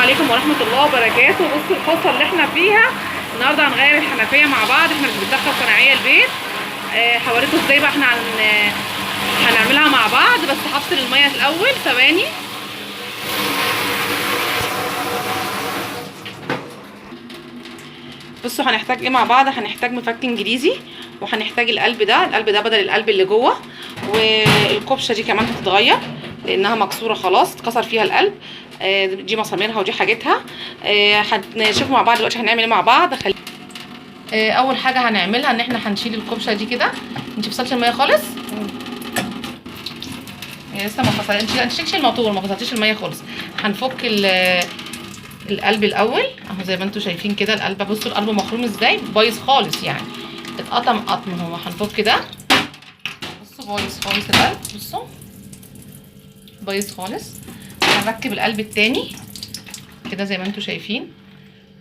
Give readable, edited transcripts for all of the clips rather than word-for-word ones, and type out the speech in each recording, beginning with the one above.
عليكم ورحمه الله وبركاته. بصوا القصه اللي احنا فيها النهارده، هنغير الحنفيه مع بعض. احنا مش بندخل صناعيه البيت. هوريكم ازاي بقى احنا هنعملها مع بعض. بس هفصل الميه الاول ثواني. بصوا هنحتاج ايه مع بعض. هنحتاج مفك انجليزي، وهنحتاج القلب ده بدل القلب اللي جوه، والكبشه دي كمان هتتغير لانها مكسوره خلاص، اتكسر فيها القلب. دي مساميرها ودي حاجتها. هنشوف مع بعض دلوقتي هنعمل ايه مع بعض. اول حاجه هنعملها ان احنا هنشيل الكبشه دي كده. انت فصلتي الميه خالص؟ لسه ما فصلتش. انت شيلتي الموتور، ما فصلتيش الميه خالص. هنفك القلب الاول اهو زي ما انتم شايفين كده. القلب بصوا القلب مخروم ازاي، بايظ خالص يعني، اتقطم قطم. هو هنفك ده، بصوا بايظ خالص القلب، بصوا بايظ خالص. هنركب القلب التاني كده زي ما انتم شايفين.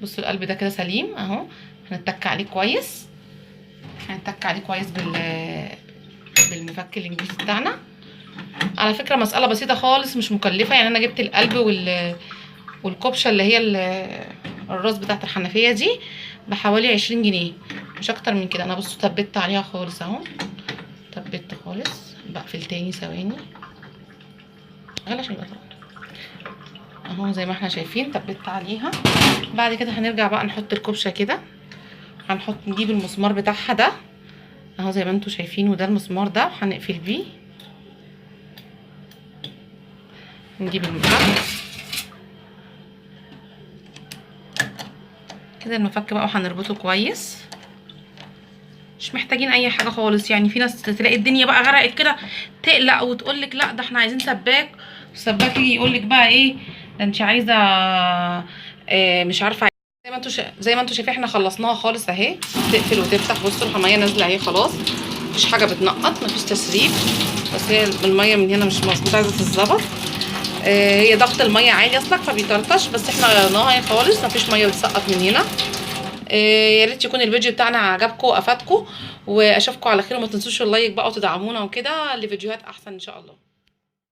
بصوا القلب ده كده سليم اهو. هنتك عليه كويس، هنتك عليه كويس بالمفك الانجليزي بتاعنا. على فكره مساله بسيطه خالص، مش مكلفه يعني. انا جبت القلب والكبشه اللي هي الراس بتاعت الحنفيه دي بحوالي 20 جنيه، مش اكتر من كده. انا بصوا ثبت عليها خالص اهو، ثبت خالص. بقفل تاني ثواني عشان يبقى اهو زي ما احنا شايفين ثبت عليها. بعد كده هنرجع بقى نحط الكبشه كده. نجيب المسمار بتاعها ده اهو زي ما انتم شايفين، وده المسمار ده هنقفل بيه. نجيب المفك كده، المفك بقى وهنربطه كويس. مش محتاجين اي حاجه خالص يعني. في ناس تلاقي الدنيا بقى غرقت كده تقلق وتقولك لا ده احنا عايزين سباك، والسباك يجي يقولك بقى ايه ده انت عايزه مش عارفه. زي ما انتوا شايفين احنا خلصناها خالص اهي. تقفل وتفتح. بصوا الحمايه نازله اهي خلاص، مفيش حاجه بتنقط، مفيش تسريب. بس هي الميه من هنا مش مظبوطه، عايزه تتظبط. هي ضغط الميه عالي اصلا فبيطرطش، بس احنا غيرناها اهي خالص، مفيش ميه بتسقط من هنا. يا ريت يكون الفيديو بتاعنا عجبكم وافادكم، واشوفكم على خير. وما تنسوش اللايك بقى وتدعمونا وكده لفيديوهات احسن ان شاء الله.